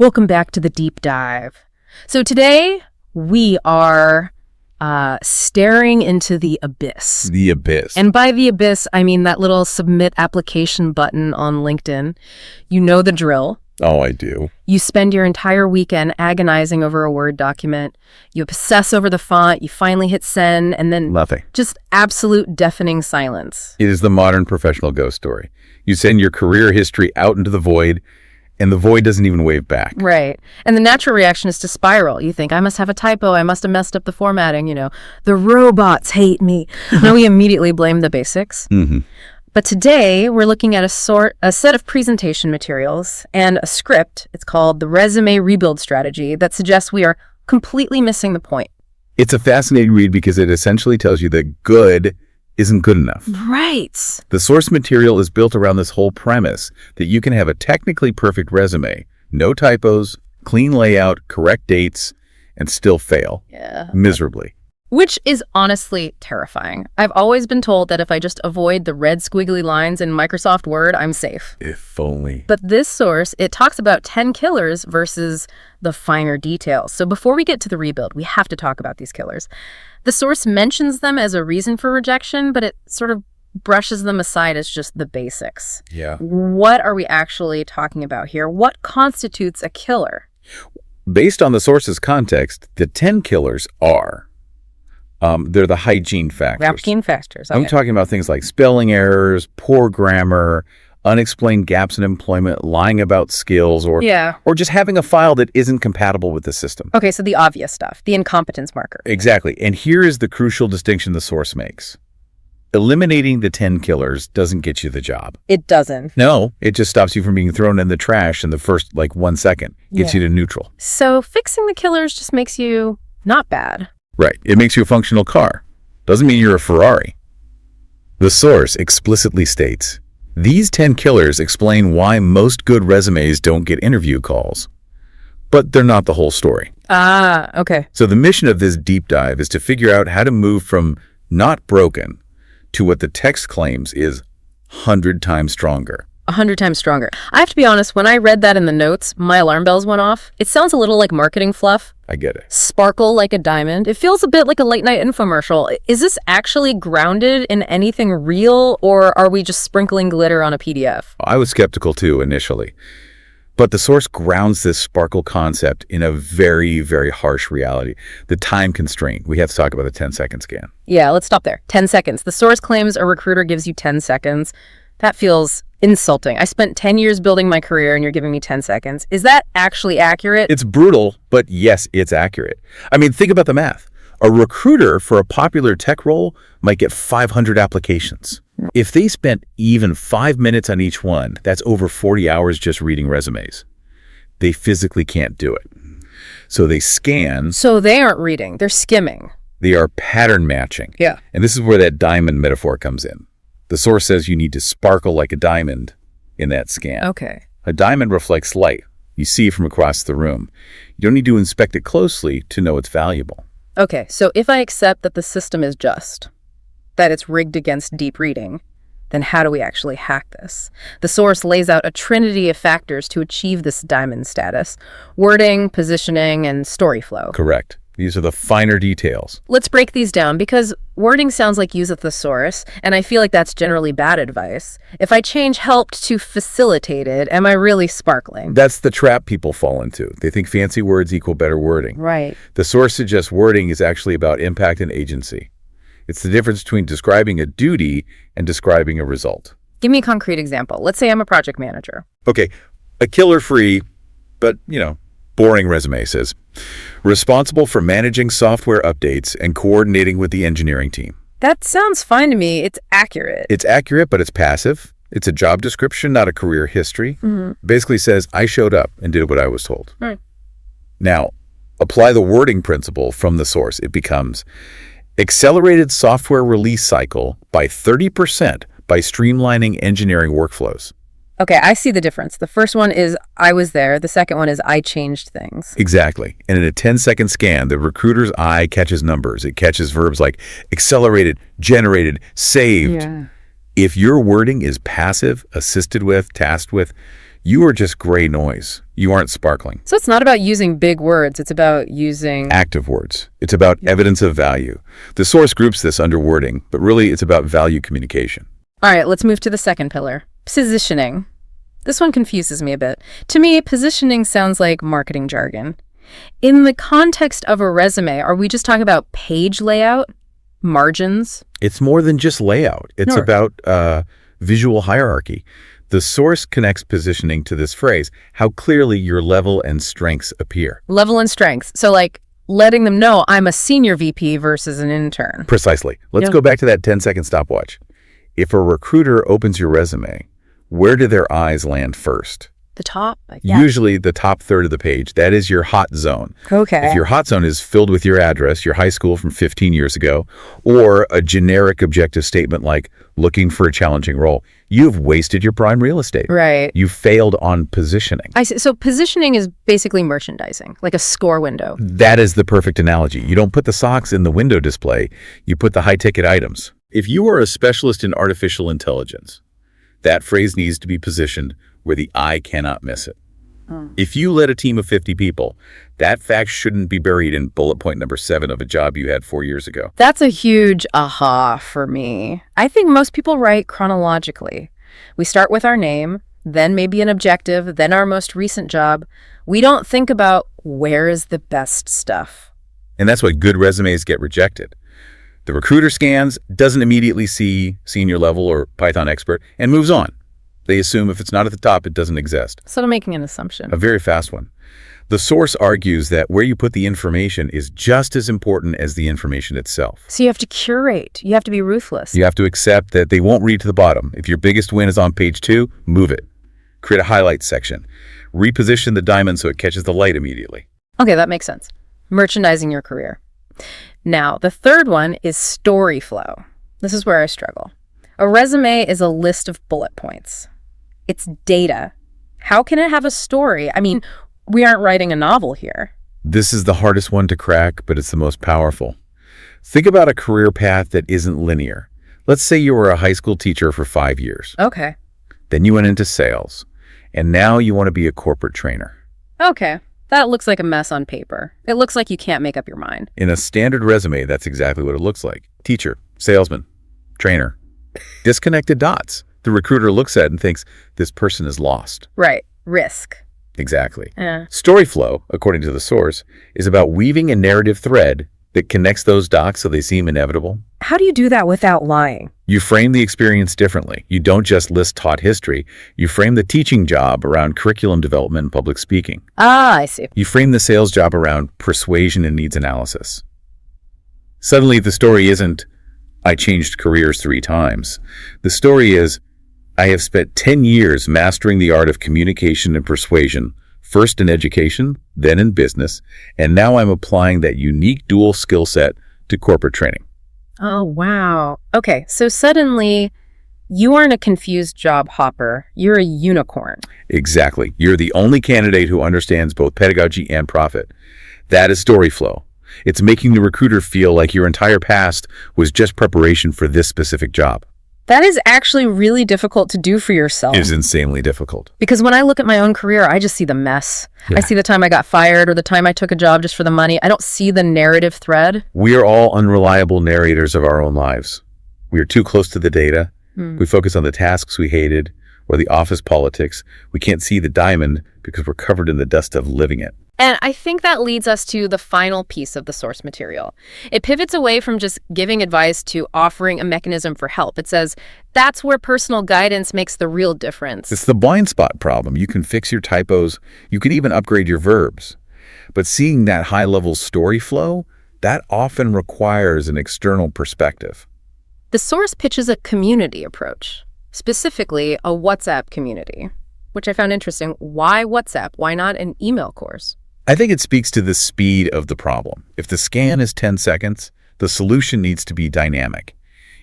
Welcome back to the deep dive. So today we are staring into the abyss. The abyss. And by the abyss, I mean that little submit application button on LinkedIn. You know the drill. Oh, I do. You spend your entire weekend agonizing over a Word document. You obsess over the font. You finally hit send, and then Nothing. just absolute deafening silence. It is the modern professional ghost story. You send your career history out into the void, and the void doesn't even wave back. Right. And the natural reaction is to spiral. You think, I must have a typo. I must have messed up the formatting. The robots hate me. Now we immediately blame the basics. Mm-hmm. But today we're looking at a set of presentation materials and a script. It's called the Resume Rebuild Strategy that suggests we are completely missing the point. It's a fascinating read because it essentially tells you that good isn't good enough. Right. The source material is built around this whole premise that you can have a technically perfect resume, no typos, clean layout, correct dates, and still fail miserably. Which is honestly terrifying. I've always been told that if I just avoid the red squiggly lines in Microsoft Word, I'm safe. If only. But this source, it talks about 10 killers versus the finer details. So before we get to the rebuild, we have to talk about these killers. The source mentions them as a reason for rejection, but it sort of brushes them aside as just the basics. Yeah. What are we actually talking about here? What constitutes a killer? Based on the source's context, the 10 killers are... they're the hygiene factors. Hygiene factors. Okay. I'm talking about things like spelling errors, poor grammar, unexplained gaps in employment, lying about skills, or just having a file that isn't compatible with the system. Okay, so the obvious stuff, the incompetence marker. Exactly. And here is the crucial distinction the source makes. Eliminating the 10 killers doesn't get you the job. It doesn't. No, it just stops you from being thrown in the trash in the first, 1 second. Gets you to neutral. So fixing the killers just makes you not bad. Right. It makes you a functional car. Doesn't mean you're a Ferrari. The source explicitly states, these 10 killers explain why most good resumes don't get interview calls. But they're not the whole story. Ah, okay. So the mission of this deep dive is to figure out how to move from not broken to what the text claims is 100 times stronger. 100 times stronger. I have to be honest, when I read that in the notes, my alarm bells went off. It sounds a little like marketing fluff. I get it. Sparkle like a diamond. It feels a bit like a late night infomercial. Is this actually grounded in anything real, or are we just sprinkling glitter on a PDF? I was skeptical too initially. But the source grounds this sparkle concept in a very, very harsh reality. The time constraint. We have to talk about the 10-second scan. Yeah, let's stop there. 10 seconds. The source claims a recruiter gives you 10 seconds. That feels insulting. I spent 10 years building my career and you're giving me 10 seconds. Is that actually accurate? It's brutal, but yes, it's accurate. I mean, think about the math. A recruiter for a popular tech role might get 500 applications. If they spent even 5 minutes on each one, that's over 40 hours just reading resumes. They physically can't do it. So they scan. So they aren't reading, they're skimming. They are pattern matching. Yeah. And this is where that diamond metaphor comes in. The source says you need to sparkle like a diamond in that scan. Okay. A diamond reflects light. You see it from across the room. You don't need to inspect it closely to know it's valuable. Okay, so if I accept that the system is just, that it's rigged against deep reading, then how do we actually hack this? The source lays out a trinity of factors to achieve this diamond status: wording, positioning, and story flow. Correct. These are the finer details. Let's break these down, because wording sounds like use of thesaurus, and I feel like that's generally bad advice. If I change helped to facilitated, am I really sparkling? That's the trap people fall into. They think fancy words equal better wording. Right. The source suggests wording is actually about impact and agency. It's the difference between describing a duty and describing a result. Give me a concrete example. Let's say I'm a project manager. Okay, a killer-free, but, boring resume says, responsible for managing software updates and coordinating with the engineering team. That sounds fine to me. It's accurate. It's accurate, but it's passive. It's a job description, not a career history. Basically says, I showed up and did what I was told. Right. Now, apply the wording principle from the source. It becomes accelerated software release cycle by 30% by streamlining engineering workflows. Okay, I see the difference. The first one is I was there. The second one is I changed things. Exactly. And in a 10-second scan, the recruiter's eye catches numbers. It catches verbs like accelerated, generated, saved. Yeah. If your wording is passive, assisted with, tasked with, You are just gray noise. You aren't sparkling. So it's not about using big words. It's about using Active words. It's about evidence of value. The source groups this under wording, but really it's about value communication. All right, let's move to the second pillar, positioning. This one confuses me a bit. To me, positioning sounds like marketing jargon. In the context of a resume, are we just talking about page layout, margins? It's more than just layout. It's Sure. about visual hierarchy. The source connects positioning to this phrase, how clearly your level and strengths appear. Level and strengths. So like letting them know I'm a senior VP versus an intern. Precisely. Let's Yeah. go back to that 10-second stopwatch. If a recruiter opens your resume, where do their eyes land first? The top? Usually the top third of the page. That is your hot zone. Okay. If your hot zone is filled with your address, your high school from 15 years ago, or a generic objective statement like looking for a challenging role, you've wasted your prime real estate. Right. You failed on positioning. I see. So positioning is basically merchandising, like a store window. That is the perfect analogy. You don't put the socks in the window display, you put the high-ticket items. If you are a specialist in artificial intelligence, that phrase needs to be positioned where the eye cannot miss it. If you led a team of 50 people, that fact shouldn't be buried in bullet point number 7 of a job you had 4 years ago. That's a huge aha for me. I think most people write chronologically. We start with our name, then maybe an objective, then our most recent job. We don't think about where is the best stuff. And that's why good resumes get rejected. The recruiter scans, doesn't immediately see senior level or Python expert, and moves on. They assume if it's not at the top, it doesn't exist. So I'm making an assumption. A very fast one. The source argues that where you put the information is just as important as the information itself. So you have to curate. You have to be ruthless. You have to accept that they won't read to the bottom. If your biggest win is on page 2, move it. Create a highlight section. Reposition the diamond so it catches the light immediately. Okay, that makes sense. Merchandising your career. Now, the third one is story flow. This is where I struggle. A resume is a list of bullet points. It's data. How can it have a story? I mean, we aren't writing a novel here. This is the hardest one to crack, but it's the most powerful. Think about a career path that isn't linear. Let's say you were a high school teacher for 5 years. Okay. Then you went into sales, and now you want to be a corporate trainer. Okay. That looks like a mess on paper. It looks like you can't make up your mind. In a standard resume, that's exactly what it looks like. Teacher, salesman, trainer. Disconnected dots. The recruiter looks at it and thinks, this person is lost. Right. Risk. Exactly. Yeah. Story flow, according to the source, is about weaving a narrative thread that connects those dots so they seem inevitable. How do you do that without lying? You frame the experience differently. You don't just list taught history. You frame the teaching job around curriculum development and public speaking. Ah, I see. You frame the sales job around persuasion and needs analysis. Suddenly, the story isn't, I changed careers 3 times. The story is, I have spent 10 years mastering the art of communication and persuasion, first in education, then in business, and now I'm applying that unique dual skill set to corporate training. Oh, wow. Okay, so suddenly you aren't a confused job hopper. You're a unicorn. Exactly. You're the only candidate who understands both pedagogy and profit. That is story flow. It's making the recruiter feel like your entire past was just preparation for this specific job. That is actually really difficult to do for yourself. It is insanely difficult. Because when I look at my own career, I just see the mess. Yeah. I see the time I got fired or the time I took a job just for the money. I don't see the narrative thread. We are all unreliable narrators of our own lives. We are too close to the data. We focus on the tasks we hated or the office politics. We can't see the diamond because we're covered in the dust of living it. And I think that leads us to the final piece of the source material. It pivots away from just giving advice to offering a mechanism for help. It says that's where personal guidance makes the real difference. It's the blind spot problem. You can fix your typos. You can even upgrade your verbs. But seeing that high-level story flow, that often requires an external perspective. The source pitches a community approach, specifically a WhatsApp community, which I found interesting. Why WhatsApp? Why not an email course? I think it speaks to the speed of the problem. If the scan is 10 seconds, the solution needs to be dynamic.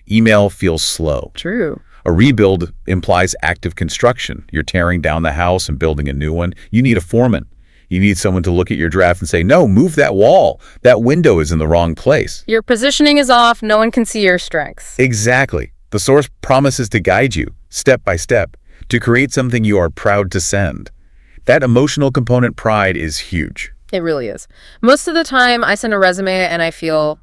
Email feels slow. True. A rebuild implies active construction. You're tearing down the house and building a new one. You need a foreman. You need someone to look at your draft and say, no, move that wall. That window is in the wrong place. Your positioning is off. No one can see your strengths. Exactly. The source promises to guide you step by step to create something you are proud to send. That emotional component, pride, is huge. It really is. Most of the time, I send a resume and I feel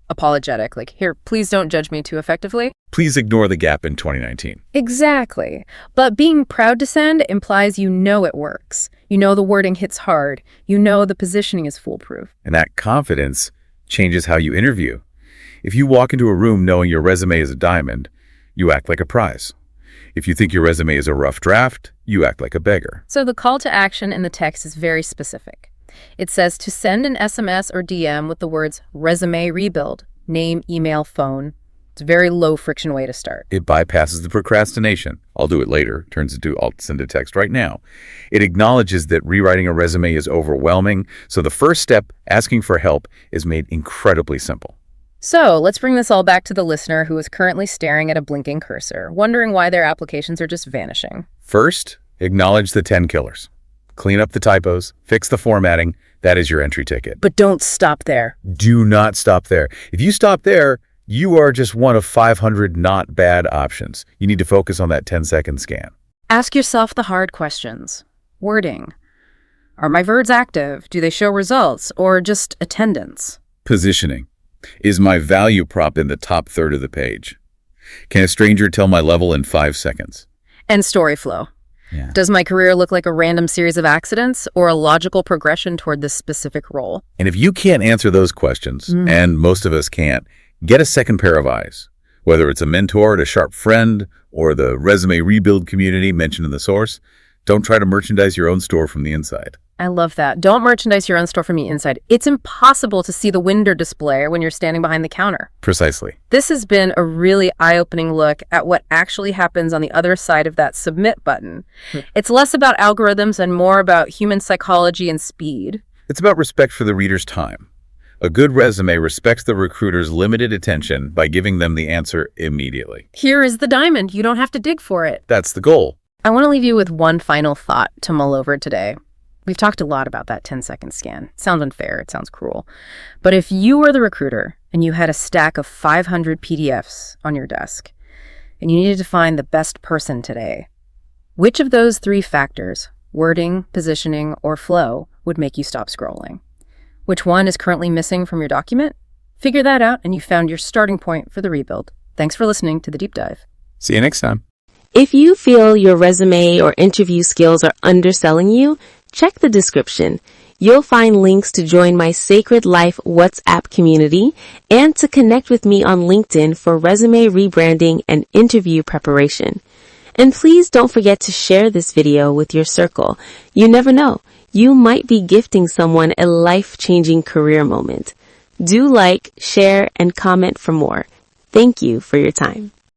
apologetic. Like, here, please don't judge me too effectively. Please ignore the gap in 2019. Exactly. But being proud to send implies you know it works. You know the wording hits hard. You know the positioning is foolproof. And that confidence changes how you interview. If you walk into a room knowing your resume is a diamond, you act like a prize. If you think your resume is a rough draft, you act like a beggar. So the call to action in the text is very specific. It says to send an SMS or DM with the words resume rebuild, name, email, phone. It's a very low friction way to start. It bypasses the procrastination. I'll do it later. Turns into I'll send a text right now. It acknowledges that rewriting a resume is overwhelming. So the first step, asking for help, is made incredibly simple. So let's bring this all back to the listener who is currently staring at a blinking cursor, wondering why their applications are just vanishing. First, acknowledge the 10 killers. Clean up the typos, fix the formatting. That is your entry ticket. But don't stop there. Do not stop there. If you stop there, you are just one of 500 not bad options. You need to focus on that 10-second scan. Ask yourself the hard questions. Wording. Are my verbs active? Do they show results? Or just attendance? Positioning. Is my value prop in the top third of the page? Can a stranger tell my level in 5 seconds? And story flow. Yeah. Does my career look like a random series of accidents or a logical progression toward this specific role? And if you can't answer those questions, and most of us can't, get a second pair of eyes. Whether it's a mentor, a sharp friend, or the resume rebuild community mentioned in the source, don't try to merchandise your own store from the inside. I love that. Don't merchandise your own store from the inside. It's impossible to see the window display when you're standing behind the counter. Precisely. This has been a really eye-opening look at what actually happens on the other side of that submit button. It's less about algorithms and more about human psychology and speed. It's about respect for the reader's time. A good resume respects the recruiter's limited attention by giving them the answer immediately. Here is the diamond. You don't have to dig for it. That's the goal. I want to leave you with one final thought to mull over today. We've talked a lot about that 10-second scan. It sounds unfair. It sounds cruel. But if you were the recruiter and you had a stack of 500 PDFs on your desk and you needed to find the best person today, which of those 3 factors, wording, positioning, or flow, would make you stop scrolling? Which one is currently missing from your document? Figure that out and you found your starting point for the rebuild. Thanks for listening to The Deep Dive. See you next time. If you feel your resume or interview skills are underselling you, check the description. You'll find links to join my Sacred Life WhatsApp community and to connect with me on LinkedIn for resume rebranding and interview preparation. And please don't forget to share this video with your circle. You never know. You might be gifting someone a life-changing career moment. Do like, share, and comment for more. Thank you for your time.